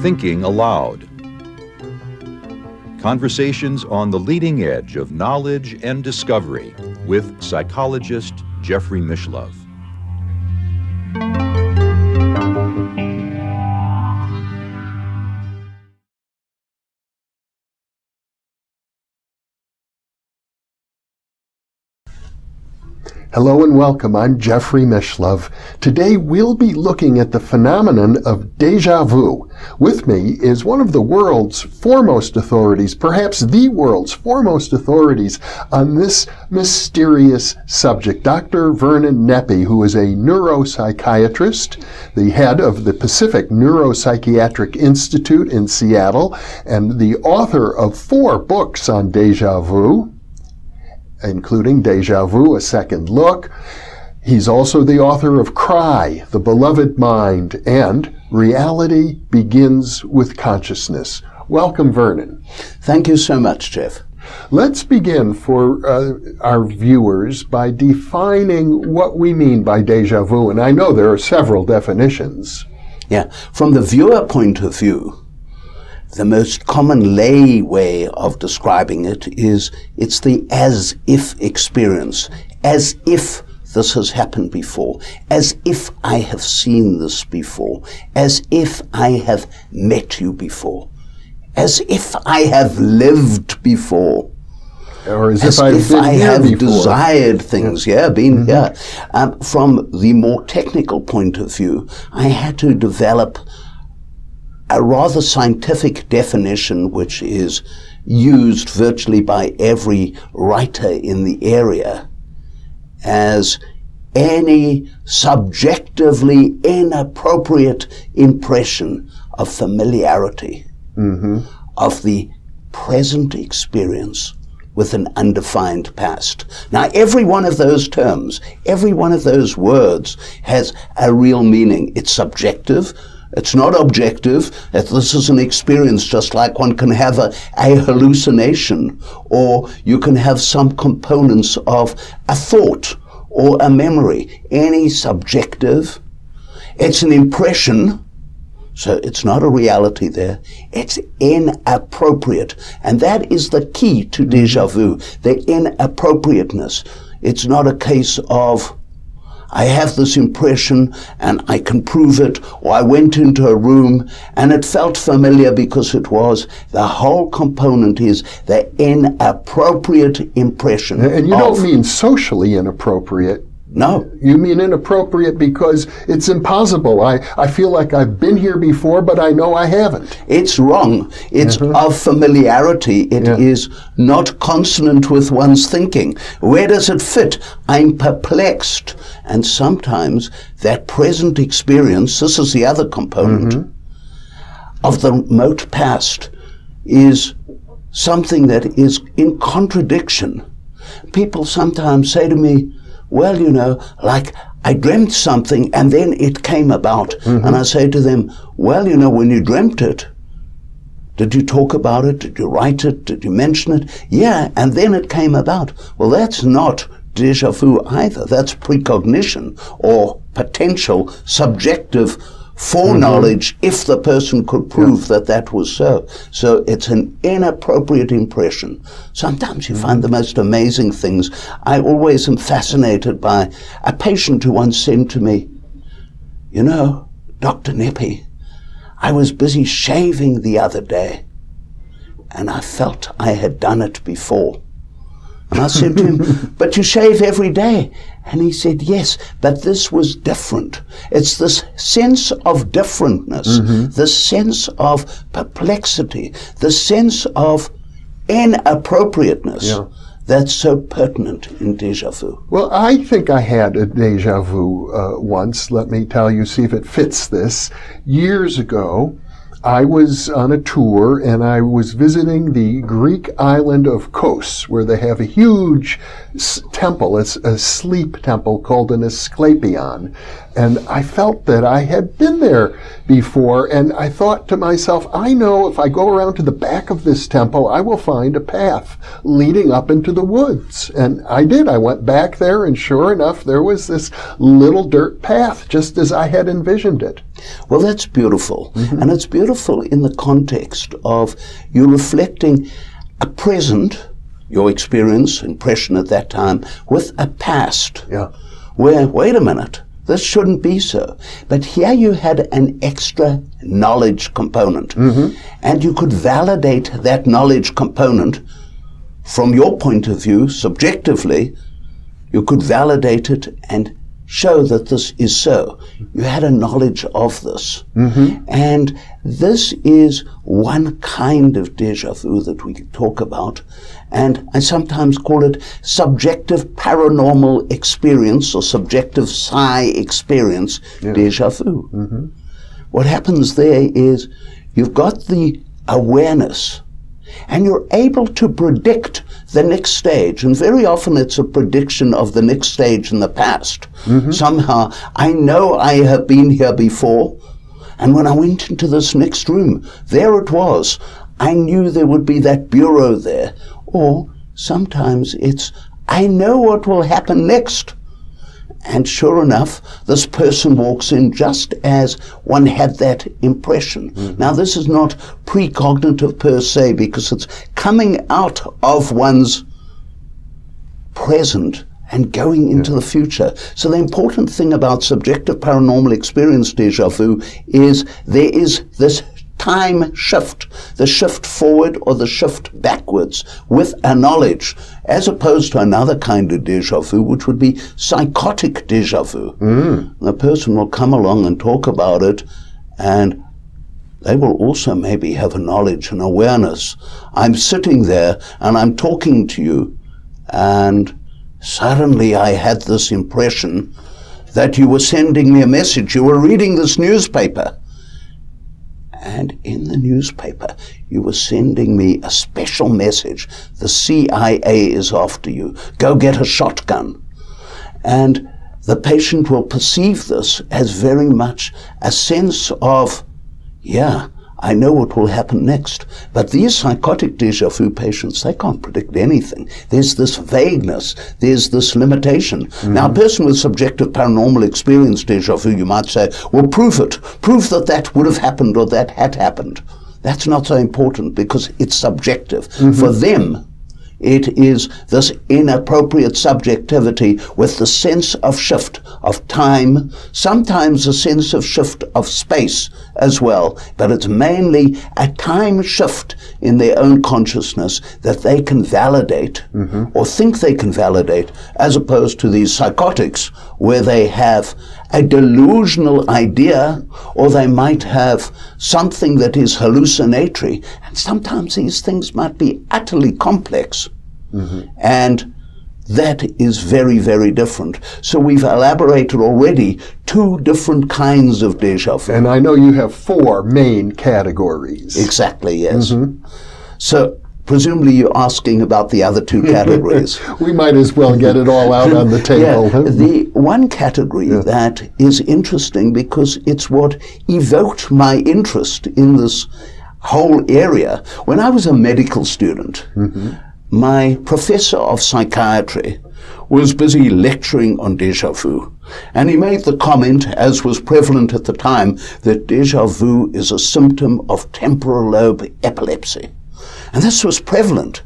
Thinking Aloud. Conversations on the leading edge of knowledge and discovery with psychologist Jeffrey Mishlove. Hello and welcome. I'm Jeffrey Mishlove. Today we'll be looking at the phenomenon of deja vu. With me is one of the world's foremost authorities, perhaps the world's foremost authorities on this mysterious subject, Dr. Vernon Neppe, who is a neuropsychiatrist, the head of the Pacific Neuropsychiatric Institute in Seattle, and the author of 4 books on deja vu, including Deja Vu, A Second Look. He's also the author of Cry, The Beloved Mind, and Reality Begins with Consciousness. Welcome, Vernon. Thank you so much, Jeff. Let's begin for our viewers by defining what we mean by deja vu, and I know there are several definitions. Yeah, from the viewer point of view, the most common lay way of describing it is it's the as-if experience, as if this has happened before, as if I have seen this before, as if I have met you before, as if I have lived before, or as if I have desired things, been here. From the more technical point of view, I had to develop a rather scientific definition which is used virtually by every writer in the area as any subjectively inappropriate impression of familiarity of the present experience with an undefined past. Now, every one of those terms, every one of those words has a real meaning. It's subjective. It's not objective. This is an experience just like one can have a hallucination, or you can have some components of a thought or a memory. Any subjective, it's an impression, so it's not a reality there. It's inappropriate. And that is the key to deja vu, the inappropriateness. It's not a case of I have this impression and I can prove it, or I went into a room and it felt familiar because it was. The whole component is the inappropriate impression. And you don't mean socially inappropriate. No. You mean inappropriate because it's impossible. I feel like I've been here before, but I know I haven't. It's wrong. It's of familiarity. It is not consonant with one's thinking. Where does it fit? I'm perplexed. And sometimes that present experience, this is the other component, of the remote past is something that is in contradiction. People sometimes say to me, well, you know, like I dreamt something and then it came about. And I say to them, well, you know, when you dreamt it, did you talk about it? Did you write it? Did you mention it? Yeah, and then it came about. Well, that's not deja vu either. That's precognition or potential subjective foreknowledge if the person could prove that that was so. So it's an inappropriate impression. Sometimes you find the most amazing things. I always am fascinated by a patient who once said to me, you know, Dr. Neppe, I was busy shaving the other day and I felt I had done it before. And I said to him, but you shave every day. And he said, yes, but this was different. It's this sense of differentness, the sense of perplexity, the sense of inappropriateness that's so pertinent in deja vu. Well, I think I had a deja vu once. Let me tell you, see if it fits this. Years ago, I was on a tour and I was visiting the Greek island of Kos, where they have a huge temple. It's a sleep temple called an Asclepion. And I felt that I had been there before, and I thought to myself, I know if I go around to the back of this temple, I will find a path leading up into the woods. And I did. I went back there, and sure enough, there was this little dirt path, just as I had envisioned it. Well, that's beautiful. And it's beautiful in the context of you reflecting a present, your experience, impression at that time, with a past. Yeah. Where, wait a minute, this shouldn't be so. But here you had an extra knowledge component. And you could validate that knowledge component from your point of view, subjectively. You could validate it and show that this is so. You had a knowledge of this. And this is one kind of déjà vu that we talk about. And I sometimes call it subjective paranormal experience or subjective psi experience, déjà vu. What happens there is you've got the awareness and you're able to predict the next stage. And very often it's a prediction of the next stage in the past. Somehow, I know I have been here before, and when I went into this next room, there it was. I knew there would be that bureau there. Or sometimes it's, I know what will happen next. And sure enough, this person walks in just as one had that impression. Now, this is not precognitive per se, because it's coming out of one's present and going into the future. So the important thing about subjective paranormal experience déjà vu is there is this time shift, the shift forward or the shift backwards with a knowledge, as opposed to another kind of déjà vu, which would be psychotic déjà vu. The person will come along and talk about it, and they will also maybe have a knowledge and awareness. I'm sitting there and I'm talking to you, and suddenly I had this impression that you were sending me a message. You were reading this newspaper. And in the newspaper, you were sending me a special message. The CIA is after you. Go get a shotgun. And the patient will perceive this as very much a sense of, yeah, I know what will happen next. But these psychotic déjà vu patients, they can't predict anything. There's this vagueness. There's this limitation. Now, a person with subjective paranormal experience déjà vu, you might say, well, prove it. Prove that that would have happened or that had happened. That's not so important because it's subjective. For them, it is this inappropriate subjectivity with the sense of shift of time, sometimes a sense of shift of space as well, but it's mainly a time shift in their own consciousness that they can validate or think they can validate, as opposed to these psychotics where they have a delusional idea, or they might have something that is hallucinatory. And sometimes these things might be utterly complex. And that is very, very different. So we've elaborated already 2 different kinds of déjà vu. And I know you have 4 main categories. Exactly, yes. So presumably you're asking about the other 2 categories. We might as well get it all out on the table. The one category that is interesting because it's what evoked my interest in this whole area. When I was a medical student, my professor of psychiatry was busy lecturing on déjà vu. And he made the comment, as was prevalent at the time, that déjà vu is a symptom of temporal lobe epilepsy. And this was prevalent.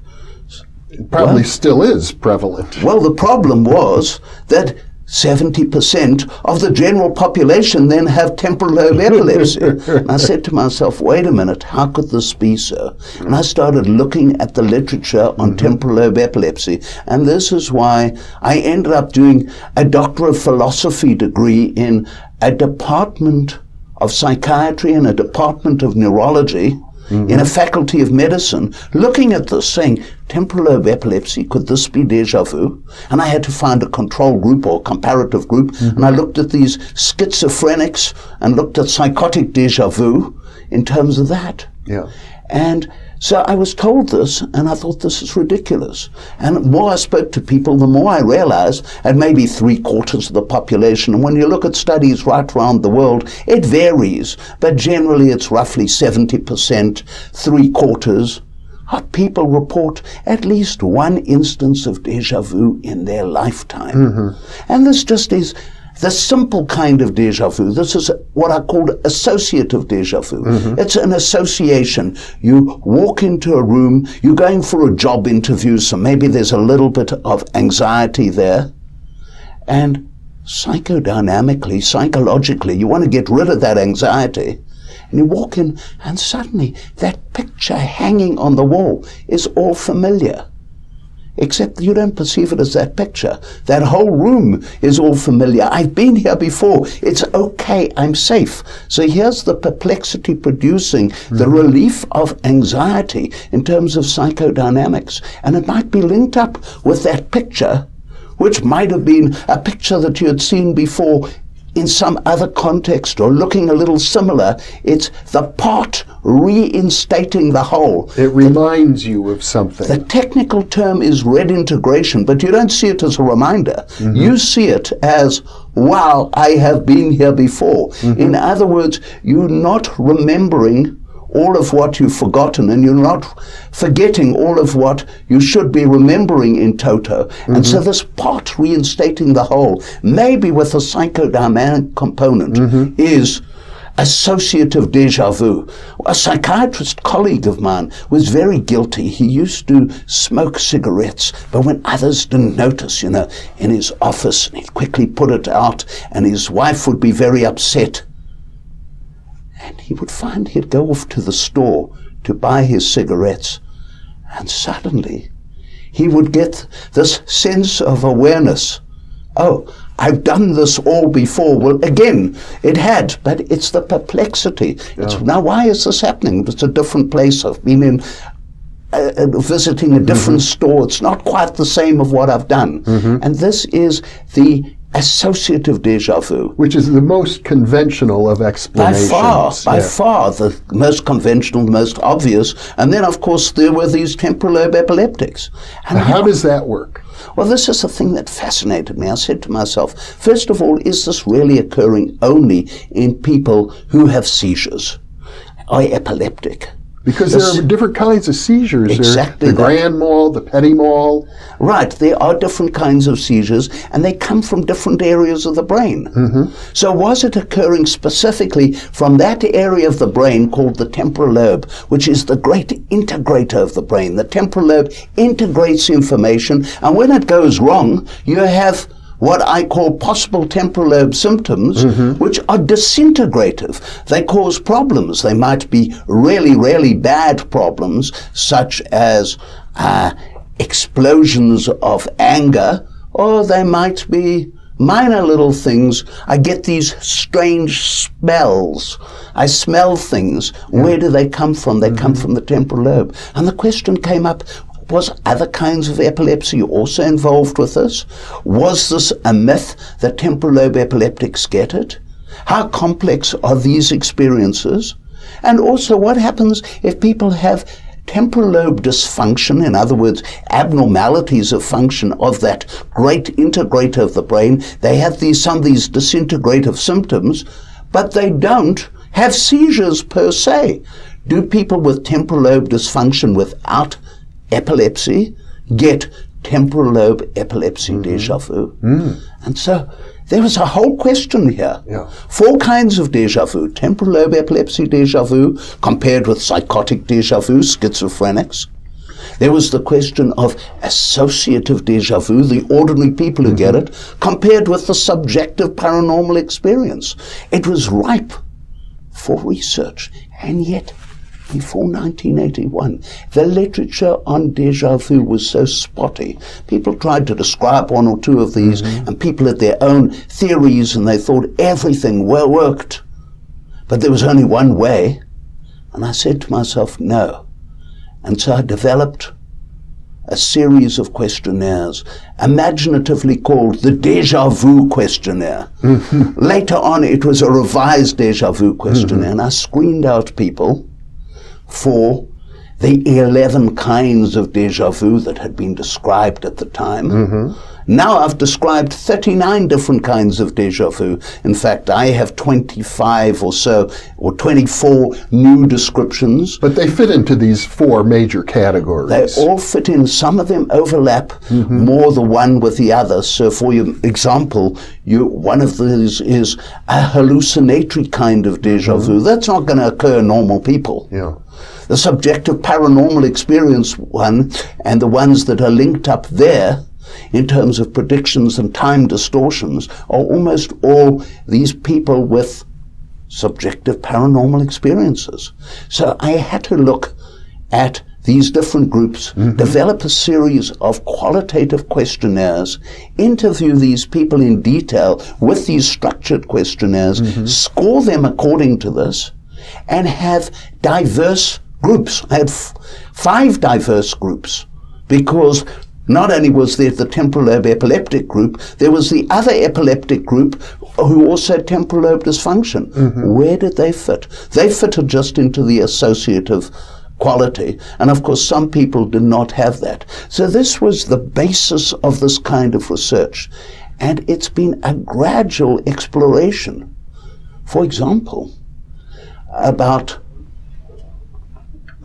It probably still is prevalent. Well, the problem was that 70% of the general population then have temporal lobe epilepsy. And I said to myself, wait a minute, how could this be so? And I started looking at the literature on temporal lobe epilepsy. And this is why I ended up doing a doctor of philosophy degree in a department of psychiatry and a department of neurology in a faculty of medicine, looking at this, saying, temporal lobe epilepsy, could this be déjà vu? And I had to find a control group or comparative group, and I looked at these schizophrenics and looked at psychotic déjà vu in terms of that. And So I was told this, and I thought, this is ridiculous. And the more I spoke to people, the more I realized, and maybe 3/4 of the population, and when you look at studies right around the world, it varies, but generally it's roughly 70%, 3/4 of people report at least one instance of déjà vu in their lifetime. And this just is the simple kind of déjà vu. This is what I call associative déjà vu. It's an association. You walk into a room, you're going for a job interview, so maybe there's a little bit of anxiety there. And psychodynamically, psychologically, you want to get rid of that anxiety. And you walk in, and suddenly that picture hanging on the wall is all familiar. Except you don't perceive it as that picture. That whole room is all familiar. I've been here before. It's okay. I'm safe. So here's the perplexity producing the relief of anxiety in terms of psychodynamics. And it might be linked up with that picture, which might have been a picture that you had seen before in some other context or looking a little similar. It's the part reinstating the whole. It reminds you of something. The technical term is red integration, but you don't see it as a reminder. You see it as, wow, I have been here before. In other words, you're not remembering all of what you've forgotten, and you're not forgetting all of what you should be remembering in toto. And so this part reinstating the whole, maybe with a psychodynamic component, is associative deja vu. A psychiatrist colleague of mine was very guilty. He used to smoke cigarettes, but when others didn't notice, in his office, he'd quickly put it out, and his wife would be very upset. And he would find he'd go off to the store to buy his cigarettes, and suddenly he would get this sense of awareness. Oh, I've done this all before. Well, again, it had, but it's the perplexity. It's, now, why is this happening? It's a different place. I've been in visiting a different store. It's not quite the same of what I've done. And this is the associative deja vu. Which is the most conventional of explanations. By far the most conventional, the most obvious. And then, of course, there were these temporal lobe epileptics. And how does that work? Well, this is the thing that fascinated me. I said to myself, first of all, is this really occurring only in people who have seizures, are epileptic? Because there are different kinds of seizures. Exactly. The grand mal, the petit mal. Right. There are different kinds of seizures, and they come from different areas of the brain. So was it occurring specifically from that area of the brain called the temporal lobe, which is the great integrator of the brain? The temporal lobe integrates information, and when it goes wrong, you have what I call possible temporal lobe symptoms, which are disintegrative. They cause problems. They might be really, really bad problems, such as explosions of anger, or they might be minor little things. I get these strange smells. I smell things. Where do they come from? They come from the temporal lobe. And the question came up, was other kinds of epilepsy also involved with this? Was this a myth that temporal lobe epileptics get it? How complex are these experiences? And also, what happens if people have temporal lobe dysfunction, in other words, abnormalities of function of that great integrator of the brain? They have some of these disintegrative symptoms, but they don't have seizures per se. Do people with temporal lobe dysfunction without epilepsy get temporal lobe epilepsy deja vu? And so there was a whole question here. 4 kinds of deja vu. Temporal lobe epilepsy deja vu compared with psychotic deja vu, schizophrenics. There was the question of associative deja vu, the ordinary people who get it, compared with the subjective paranormal experience. It was ripe for research, and yet before 1981, the literature on deja vu was so spotty. People tried to describe 1 or 2 of these, and people had their own theories, and they thought everything well worked. But there was only one way, and I said to myself, no. And so I developed a series of questionnaires, imaginatively called the Deja Vu questionnaire. Later on, it was a revised Deja Vu questionnaire, and I screened out people for the 11 kinds of déjà vu that had been described at the time. Now I've described 39 different kinds of déjà vu. In fact, I have 25 or so, or 24 new descriptions. But they fit into these 4 major categories. They all fit in. Some of them overlap more the one with the other. So for your example, one of these is a hallucinatory kind of déjà vu. That's not going to occur in normal people. Yeah. The subjective paranormal experience one, and the ones that are linked up there in terms of predictions and time distortions, are almost all these people with subjective paranormal experiences. So I had to look at these different groups, develop a series of qualitative questionnaires, interview these people in detail with these structured questionnaires, score them according to this, and have diverse groups. I had 5 diverse groups, because not only was there the temporal lobe epileptic group, there was the other epileptic group who also had temporal lobe dysfunction. Where did they fit? They fitted just into the associative quality. And of course, some people did not have that. So this was the basis of this kind of research. And it's been a gradual exploration. For example, about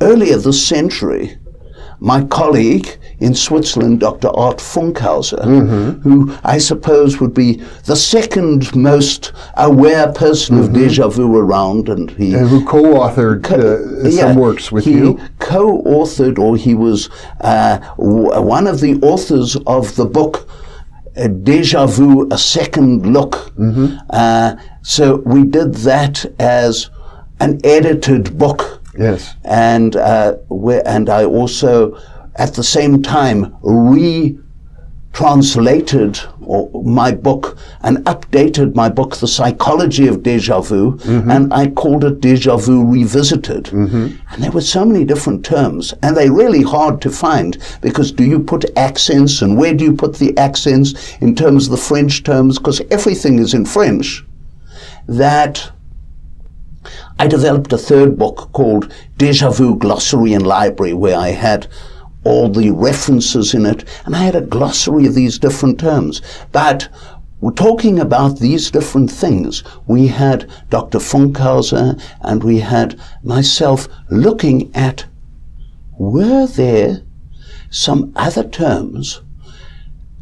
earlier this century, my colleague in Switzerland, Dr. Art Funkhauser, who I suppose would be the second most aware person of déjà vu around, and who co-authored some works with you. He co-authored, or he was one of the authors of the book Deja Vu, A Second Look. So we did that as an edited book. Yes. And I also, at the same time, retranslated my book and updated my book, The Psychology of Deja Vu, and I called it Deja Vu Revisited. And there were so many different terms, and they're really hard to find, because do you put accents, and where do you put the accents in terms of the French terms, because everything is in French, that I developed a third book called Deja Vu Glossary and Library, where I had all the references in it, and I had a glossary of these different terms. But we're talking about these different things. We had Dr. Funkhauser and we had myself looking at, were there some other terms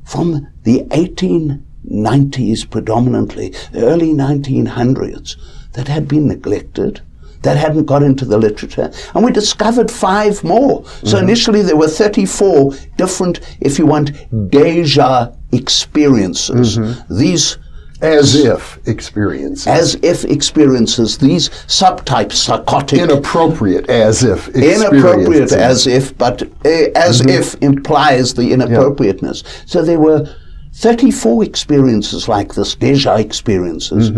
from the 1890s predominantly, the early 1900s, that had been neglected, that hadn't got into the literature, and we discovered 5 more. So initially there were 34 different, if you want, déjà experiences. These as-if experiences. As-if experiences, these subtypes, psychotic. Inappropriate as-if experiences. Inappropriate as-if, but as-if implies the inappropriateness. So there were 34 experiences like this, déjà experiences.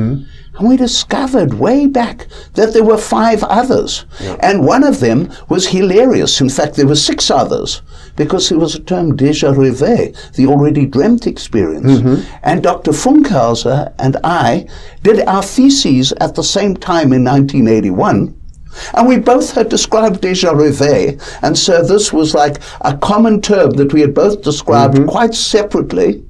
And we discovered way back that there were 5 others. And one of them was hilarious. In fact, there were 6 others, because there was a term déjà rêvé, the already dreamt experience. And Dr. Funkhauser and I did our theses at the same time in 1981. And we both had described déjà rêvé. And so this was like a common term that we had both described quite separately.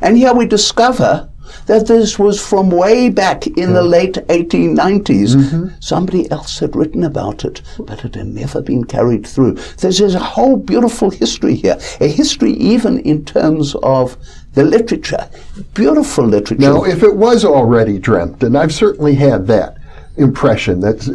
And here we discover that this was from way back in the late 1890s. Somebody else had written about it, but it had never been carried through. There's a whole beautiful history here, a history even in terms of the literature, beautiful literature. Now, if it was already dreamt, and I've certainly had that impression that,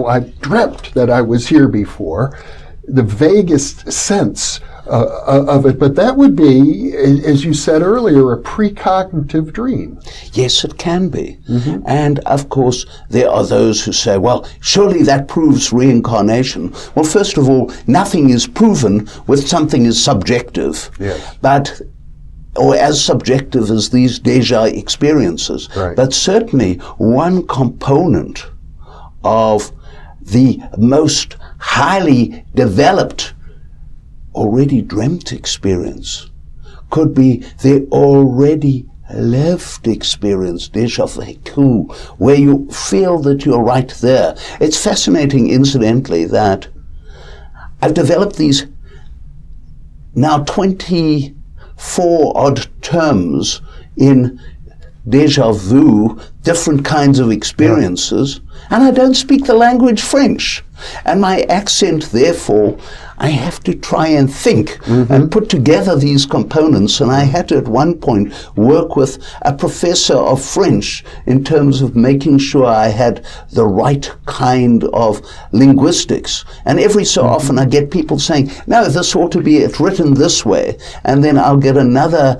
I dreamt that I was here before, the vaguest sense of it, but that would be, as you said earlier, a precognitive dream. Yes, it can be. And of course, there are those who say, well, surely that proves reincarnation. Well, first of all, nothing is proven with something is subjective. Yes. But or as subjective as these déjà experiences. Right. But certainly one component of the most highly developed already dreamt experience could be the already lived experience, déjà vu, where you feel that you're right there. It's fascinating, incidentally, that I've developed these now 24 odd terms in Deja Vu, different kinds of experiences, and I don't speak the language French. And my accent, therefore, I have to try and think and put together these components. And I had to, at one point, work with a professor of French in terms of making sure I had the right kind of linguistics. And every so often I get people saying, no, this ought to be written this way. And then I'll get another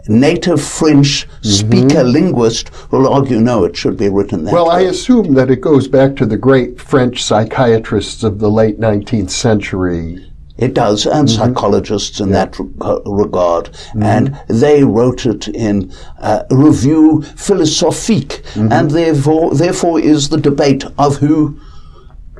native French speaker linguist who will argue, no, it should be written that way. Well, I assume that it goes back to the great French psychiatrists of the late 19th century. It does, and psychologists in that regard. And they wrote it in Revue Philosophique, and therefore is the debate of who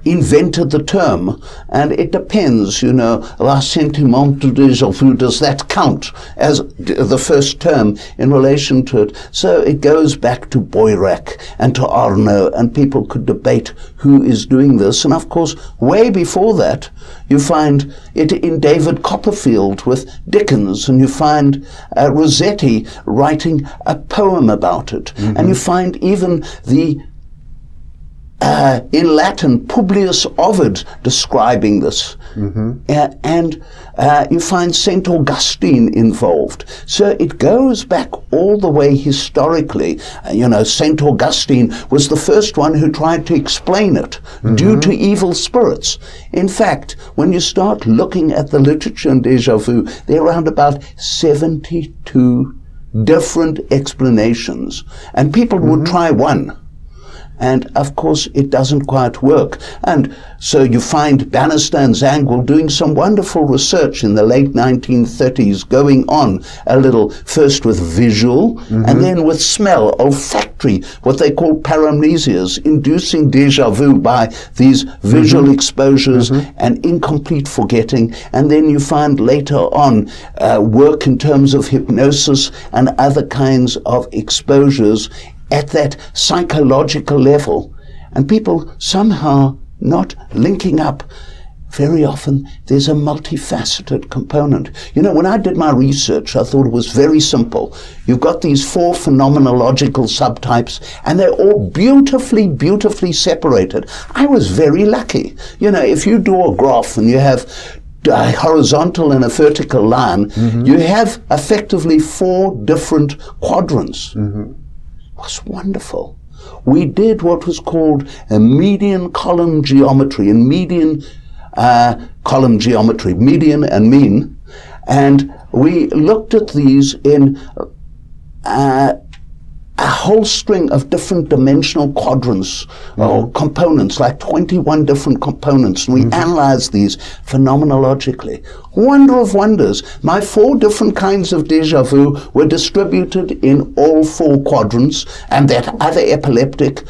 invented the term. And it depends, la sentiment de déjà vu, does that count as the first term in relation to it? So it goes back to Boirac and to Arnaud, and people could debate who is doing this. And of course, way before that, you find it in David Copperfield with Dickens, and you find Rossetti writing a poem about it. And you find even in Latin, Publius Ovid describing this. And you find St. Augustine involved. So it goes back all the way historically. St. Augustine was the first one who tried to explain it due to evil spirits. In fact, when you start looking at the literature in Deja Vu, there are around about 72 different explanations. And people would try one. And of course, it doesn't quite work. And so you find Bannister and Zangwill doing some wonderful research in the late 1930s, going on a little first with visual and then with smell, olfactory, what they call paramnesias, inducing déjà vu by these visual exposures and incomplete forgetting. And then you find later on work in terms of hypnosis and other kinds of exposures at that psychological level, and people somehow not linking up. Very often there's a multifaceted component. When I did my research, I thought it was very simple. You've got these 4 phenomenological subtypes, and they're all beautifully, beautifully separated. I was very lucky. If you draw a graph and you have a horizontal and a vertical line, you have effectively 4 different quadrants. Was wonderful. We did what was called a median column geometry, and median column geometry, median and mean, and we looked at these in a whole string of different dimensional quadrants or components, like 21 different components, and we analyzed these phenomenologically. Wonder of wonders. My 4 different kinds of déjà vu were distributed in all 4 quadrants, and that other epileptic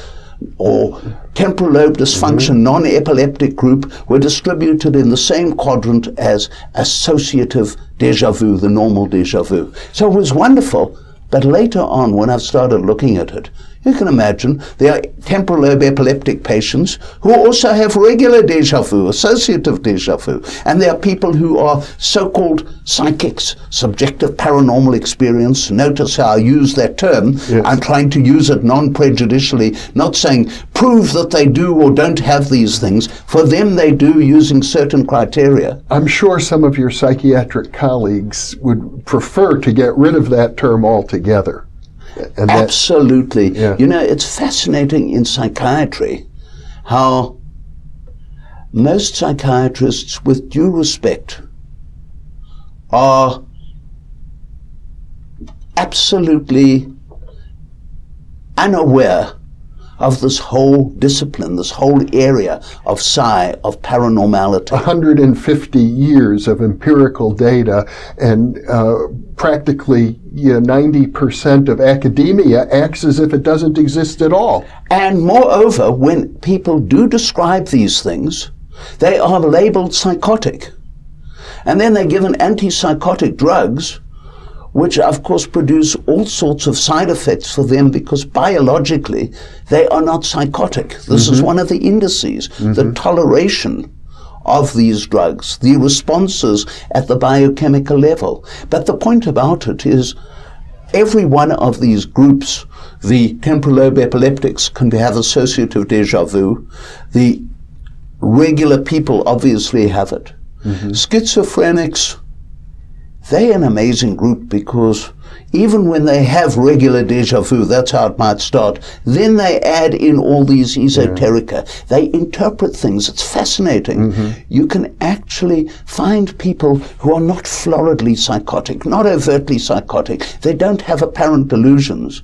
or temporal lobe dysfunction non-epileptic group were distributed in the same quadrant as associative déjà vu, the normal déjà vu. So it was wonderful. But later on, when I've started looking at it, you can imagine there are temporal lobe epileptic patients who also have regular déjà vu, associative déjà vu. And there are people who are so-called psychics, subjective paranormal experience. Notice how I use that term. Yes. I'm trying to use it non-prejudicially, not saying prove that they do or don't have these things. For them, they do, using certain criteria. I'm sure some of your psychiatric colleagues would prefer to get rid of that term altogether. And absolutely. It's fascinating in psychiatry how most psychiatrists, with due respect, are absolutely unaware of this whole discipline, this whole area of psi, of paranormality. 150 years of empirical data, and practically 90% of academia acts as if it doesn't exist at all. And moreover, when people do describe these things, they are labeled psychotic. And then they're given antipsychotic drugs, which of course produce all sorts of side effects for them, because biologically they are not psychotic. This is one of the indices, the toleration of these drugs, the responses at the biochemical level. But the point about it is every one of these groups, the temporal lobe epileptics can have associative deja vu. The regular people obviously have it. Schizophrenics, they're an amazing group because even when they have regular deja vu, that's how it might start, then they add in all these esoterica. They interpret things. It's fascinating. You can actually find people who are not floridly psychotic, not overtly psychotic. They don't have apparent delusions.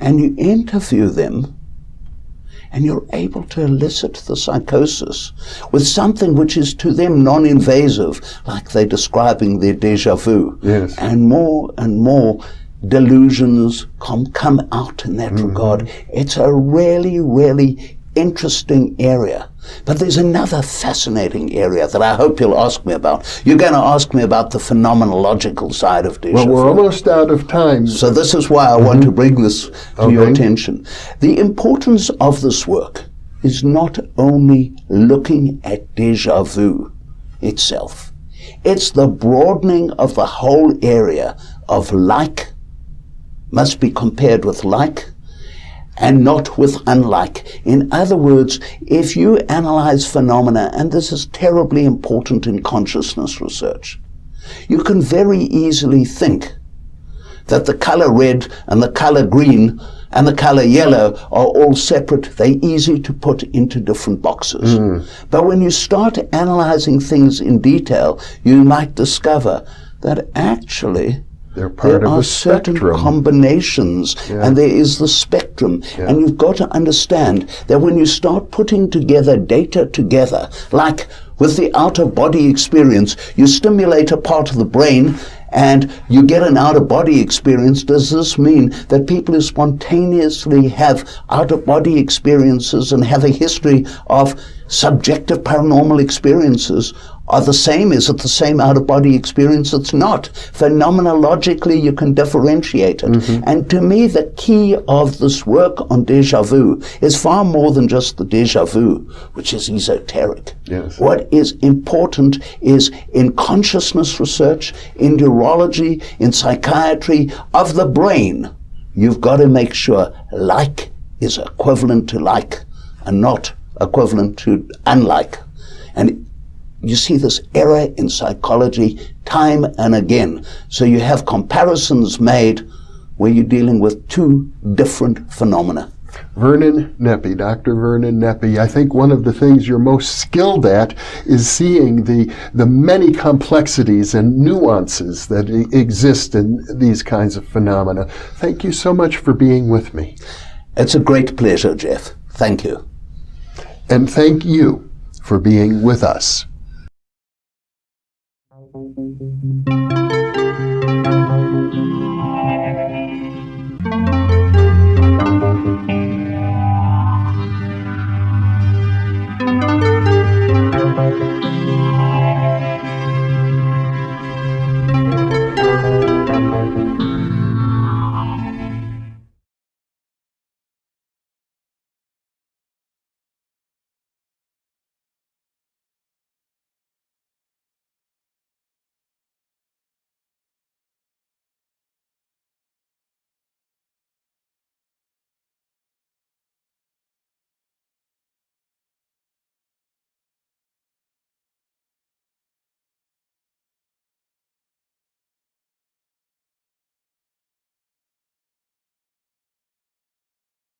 And you interview them, and you're able to elicit the psychosis with something which is to them non-invasive, like they're describing their deja vu. Yes. And more delusions come out in that regard. It's a really, really interesting area. But there's another fascinating area that I hope you'll ask me about. You're going to ask me about the phenomenological side of deja vu. Well, we're almost out of time. So this is why I want to bring this to your attention. The importance of this work is not only looking at deja vu itself. It's the broadening of the whole area of like must be compared with like and not with unlike. In other words, if you analyze phenomena, and this is terribly important in consciousness research, you can very easily think that the color red and the color green and the color yellow are all separate. They're easy to put into different boxes. But when you start analyzing things in detail, you might discover that actually they're part there of are a certain spectrum. combinations, and there is the spectrum. And you've got to understand that when you start putting together data together, like with the out-of-body experience, you stimulate a part of the brain and you get an out-of-body experience. Does this mean that people who spontaneously have out-of-body experiences and have a history of subjective paranormal experiences are the same? Is it the same out-of-body experience? It's not. Phenomenologically, you can differentiate it. And to me, the key of this work on deja vu is far more than just the deja vu, which is esoteric. Yes. What is important is in consciousness research, in neurology, in psychiatry of the brain, you've got to make sure like is equivalent to like and not equivalent to unlike. And you see this error in psychology time and again. So you have comparisons made where you're dealing with two different phenomena. Vernon Neppe, Dr. Vernon Neppe, I think one of the things you're most skilled at is seeing the many complexities and nuances that exist in these kinds of phenomena. Thank you so much for being with me. It's a great pleasure, Jeff. Thank you. And thank you for being with us.